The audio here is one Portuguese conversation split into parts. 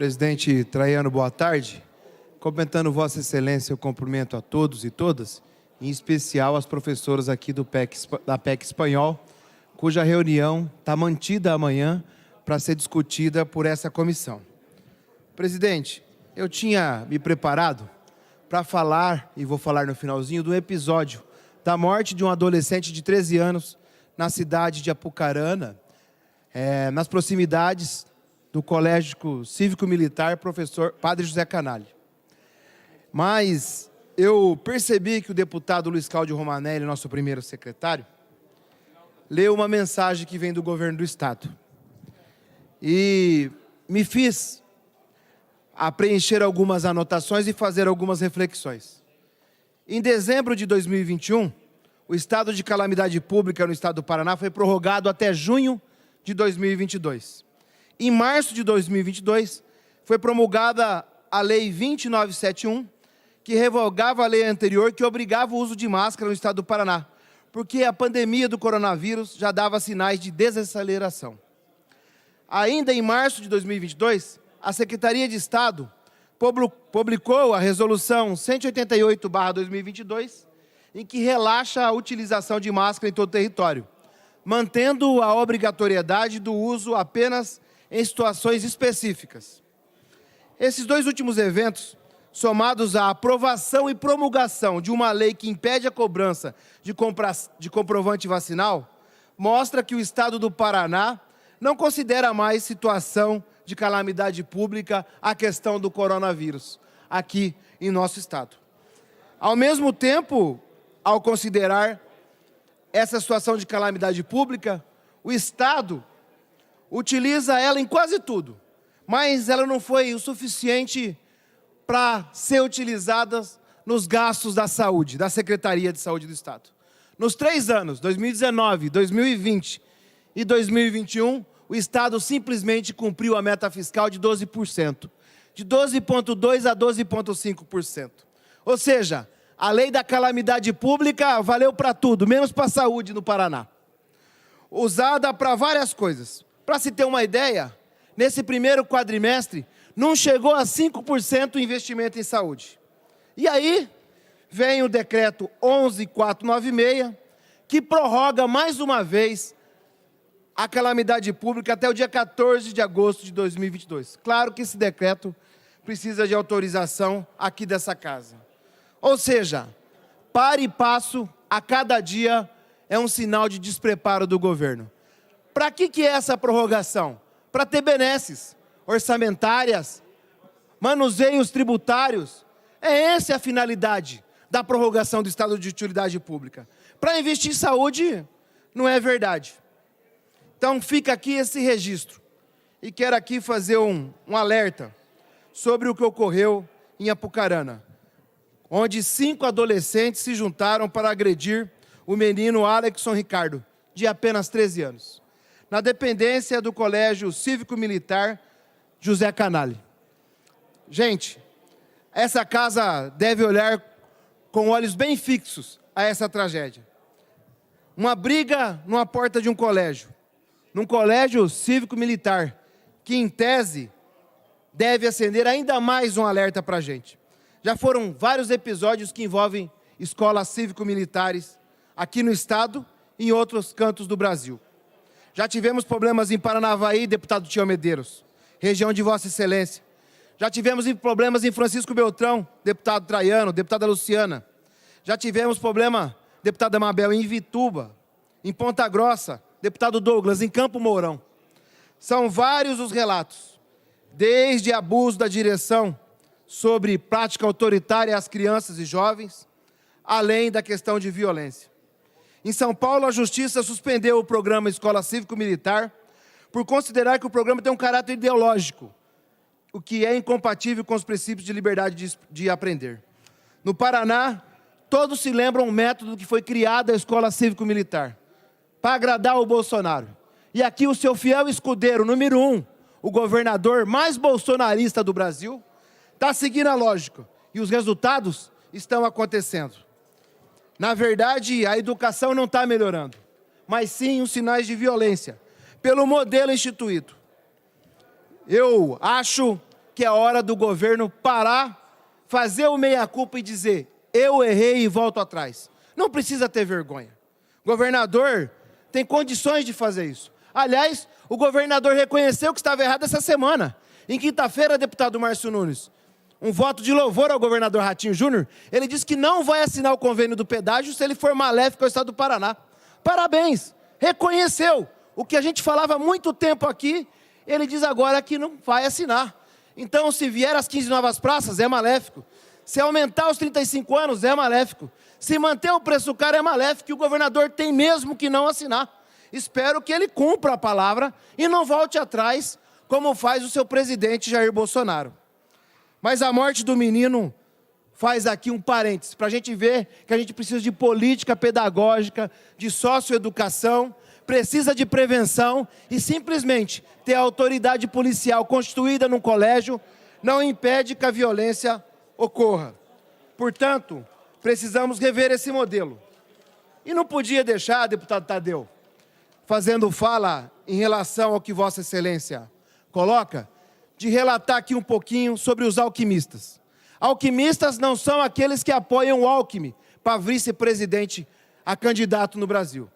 Presidente Traiano, boa tarde. Cumprimentando Vossa Excelência, eu cumprimento a todos e todas, em especial as professoras aqui da PEC Espanhol, cuja reunião está mantida amanhã para ser discutida por essa comissão. Presidente, eu tinha me preparado para falar, e vou falar no finalzinho, do episódio da morte de um adolescente de 13 anos na cidade de Apucarana, nas proximidades do Colégio Cívico-Militar Padre José Canalha. Mas eu percebi que o deputado Luiz Cláudio Romanelli, nosso primeiro secretário, leu uma mensagem que vem do governo do Estado. E me fiz a preencher algumas anotações e fazer algumas reflexões. Em dezembro de 2021, o estado de calamidade pública no estado do Paraná foi prorrogado até junho de 2022. Em março de 2022, foi promulgada a Lei 20971, que revogava a lei anterior que obrigava o uso de máscara no estado do Paraná, porque a pandemia do coronavírus já dava sinais de desaceleração. Ainda em março de 2022, a Secretaria de Estado publicou a Resolução 188/2022, em que relaxa a utilização de máscara em todo o território, mantendo a obrigatoriedade do uso apenas em situações específicas. Esses dois últimos eventos, somados à aprovação e promulgação de uma lei que impede a cobrança de comprovante vacinal, mostra que o estado do Paraná não considera mais situação de calamidade pública a questão do coronavírus aqui em nosso estado. Ao mesmo tempo, ao considerar essa situação de calamidade pública, o Estado utiliza ela em quase tudo, mas ela não foi o suficiente para ser utilizada nos gastos da saúde, da Secretaria de Saúde do Estado. Nos 3 anos, 2019, 2020 e 2021, o Estado simplesmente cumpriu a meta fiscal de 12%, de 12,2% a 12,5%. Ou seja, a lei da calamidade pública valeu para tudo, menos para a saúde no Paraná. Usada para várias coisas. Para se ter uma ideia, nesse primeiro quadrimestre, não chegou a 5% o investimento em saúde. E aí, vem o decreto 11.496, que prorroga mais uma vez a calamidade pública até o dia 14 de agosto de 2022. Claro que esse decreto precisa de autorização aqui dessa casa. Ou seja, para e passo a cada dia é um sinal de despreparo do governo. Para que é essa prorrogação? Para ter benesses orçamentárias, manuseios tributários. Essa é a finalidade da prorrogação do estado de utilidade pública. Para investir em saúde, não é verdade. Então fica aqui esse registro. E quero aqui fazer um alerta sobre o que ocorreu em Apucarana, onde 5 adolescentes se juntaram para agredir o menino Alexson Ricardo, de apenas 13 anos, na dependência do Colégio Cívico-Militar José Canalha. Gente, essa casa deve olhar com olhos bem fixos a essa tragédia. Uma briga numa porta de um colégio, num colégio cívico-militar, que em tese deve acender ainda mais um alerta para a gente. Já foram vários episódios que envolvem escolas cívico-militares aqui no estado e em outros cantos do Brasil. Já tivemos problemas em Paranavaí, deputado Tião Medeiros, região de Vossa Excelência. Já tivemos problemas em Francisco Beltrão, deputado Traiano, deputada Luciana. Já tivemos problema, deputada Mabel, em Ivituba, em Ponta Grossa, deputado Douglas, em Campo Mourão. São vários os relatos, desde abuso da direção sobre prática autoritária às crianças e jovens, além da questão de violência. Em São Paulo, a Justiça suspendeu o programa Escola Cívico-Militar por considerar que o programa tem um caráter ideológico, o que é incompatível com os princípios de liberdade de aprender. No Paraná, todos se lembram o método que foi criada a Escola Cívico-Militar, para agradar o Bolsonaro. E aqui o seu fiel escudeiro, número 1, o governador mais bolsonarista do Brasil, está seguindo a lógica. E os resultados estão acontecendo. Na verdade, a educação não está melhorando, mas sim os sinais de violência, pelo modelo instituído. Eu acho que é hora do governo parar, fazer o meia-culpa e dizer: eu errei e volto atrás. Não precisa ter vergonha. O governador tem condições de fazer isso. Aliás, o governador reconheceu que estava errado essa semana. Em quinta-feira, deputado Márcio Nunes, um voto de louvor ao governador Ratinho Júnior, ele disse que não vai assinar o convênio do pedágio se ele for maléfico ao estado do Paraná. Parabéns, reconheceu. O que a gente falava há muito tempo aqui, ele diz agora que não vai assinar. Então, se vier as 15 novas praças, é maléfico. Se aumentar os 35 anos, é maléfico. Se manter o preço caro, é maléfico. E o governador tem mesmo que não assinar. Espero que ele cumpra a palavra e não volte atrás, como faz o seu presidente Jair Bolsonaro. Mas a morte do menino faz aqui um parênteses, para a gente ver que a gente precisa de política pedagógica, de socioeducação, precisa de prevenção e simplesmente ter a autoridade policial constituída num colégio não impede que a violência ocorra. Portanto, precisamos rever esse modelo. E não podia deixar, deputado Tadeu, fazendo fala em relação ao que Vossa Excelência coloca, de relatar aqui um pouquinho sobre os alquimistas. Alquimistas não são aqueles que apoiam o Alckmin para vice-presidente a candidato no Brasil.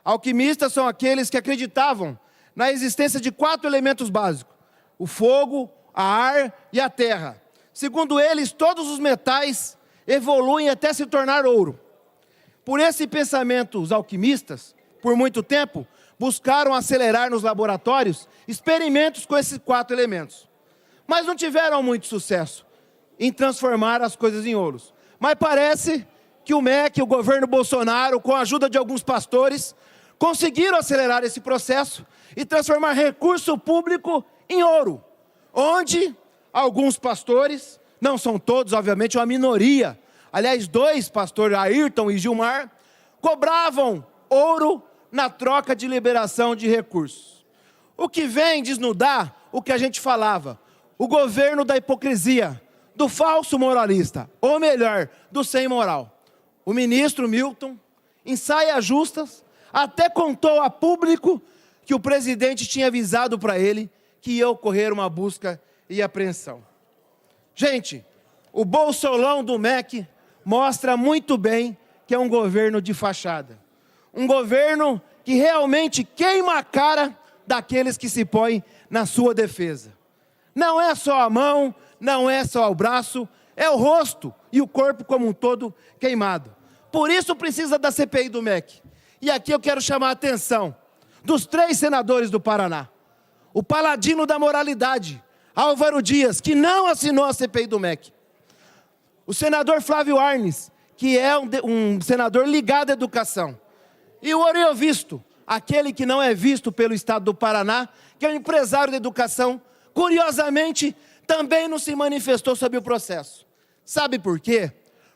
Alquimistas são aqueles que acreditavam na existência de 4 elementos básicos: o fogo, a ar e a terra. Segundo eles, todos os metais evoluem até se tornar ouro. Por esse pensamento, os alquimistas, por muito tempo, buscaram acelerar nos laboratórios experimentos com esses 4 elementos. Mas não tiveram muito sucesso em transformar as coisas em ouros. Mas parece que o MEC, o governo Bolsonaro, com a ajuda de alguns pastores, conseguiram acelerar esse processo e transformar recurso público em ouro. Onde alguns pastores, não são todos, obviamente, uma minoria, aliás, 2 pastores, Ayrton e Gilmar, cobravam ouro na troca de liberação de recursos. O que vem desnudar o que a gente falava: o governo da hipocrisia, do falso moralista, ou melhor, do sem moral. O ministro Milton, em saias justas, até contou a público que o presidente tinha avisado para ele que ia ocorrer uma busca e apreensão. Gente, o bolsolão do MEC mostra muito bem que é um governo de fachada. Um governo que realmente queima a cara daqueles que se põem na sua defesa. Não é só a mão, não é só o braço, é o rosto e o corpo como um todo queimado. Por isso precisa da CPI do MEC. E aqui eu quero chamar a atenção dos 3 senadores do Paraná. O paladino da moralidade, Álvaro Dias, que não assinou a CPI do MEC. O senador Flávio Arnes, que é um senador ligado à educação. E o Oriovisto, aquele que não é visto pelo estado do Paraná, que é um empresário da educação, curiosamente, também não se manifestou sobre o processo. Sabe por quê?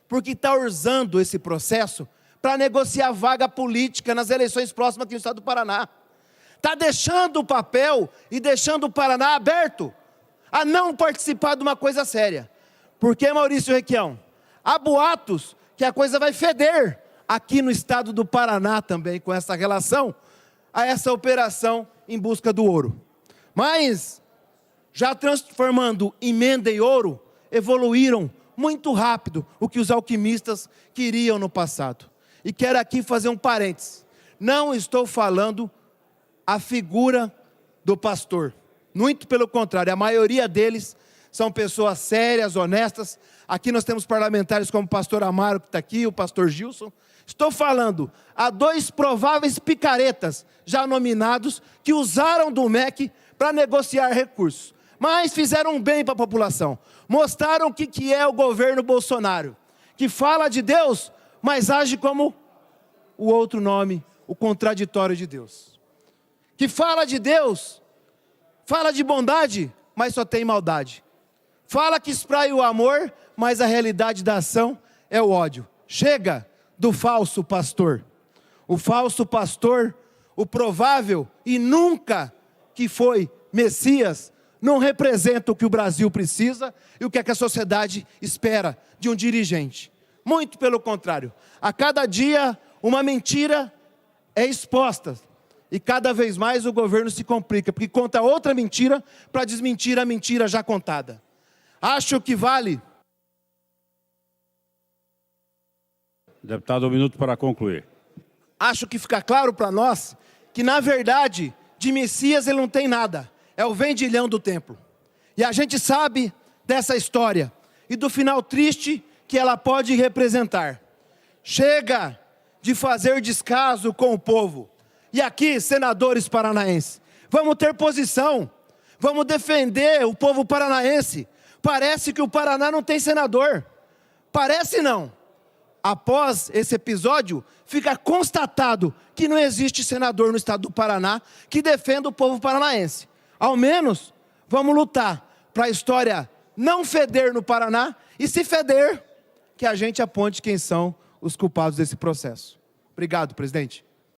Porque está usando esse processo para negociar vaga política nas eleições próximas aqui no estado do Paraná. Está deixando o papel e deixando o Paraná aberto a não participar de uma coisa séria. Porque, Maurício Requião, há boatos que a coisa vai feder aqui no estado do Paraná também, com essa relação a essa operação em busca do ouro. Mas, já transformando emenda em ouro, evoluíram muito rápido o que os alquimistas queriam no passado. E quero aqui fazer um parênteses. Não estou falando a figura do pastor. Muito pelo contrário, a maioria deles são pessoas sérias, honestas. Aqui nós temos parlamentares como o pastor Amaro, que está aqui, o pastor Gilson. Estou falando a 2 prováveis picaretas já nominados que usaram do MEC para negociar recursos. Mas fizeram um bem para a população. Mostraram o que é o governo Bolsonaro, que fala de Deus, mas age como o outro nome, o contraditório de Deus. Que fala de Deus, fala de bondade, mas só tem maldade. Fala que espraia o amor, mas a realidade da ação é o ódio. Chega do falso pastor. O falso pastor, o provável e nunca que foi Messias, não representa o que o Brasil precisa e o que é que a sociedade espera de um dirigente. Muito pelo contrário. A cada dia uma mentira é exposta. E cada vez mais o governo se complica, porque conta outra mentira para desmentir a mentira já contada. Acho que vale. Deputado, 1 minuto para concluir. Acho que fica claro para nós que, na verdade, de Messias ele não tem nada. É o vendilhão do templo. E a gente sabe dessa história e do final triste que ela pode representar. Chega de fazer descaso com o povo. E aqui, senadores paranaenses, vamos ter posição. Vamos defender o povo paranaense. Parece que o Paraná não tem senador. Parece não. Após esse episódio, fica constatado que não existe senador no estado do Paraná que defenda o povo paranaense. Ao menos, vamos lutar para a história não feder no Paraná e, se feder, que a gente aponte quem são os culpados desse processo. Obrigado, presidente.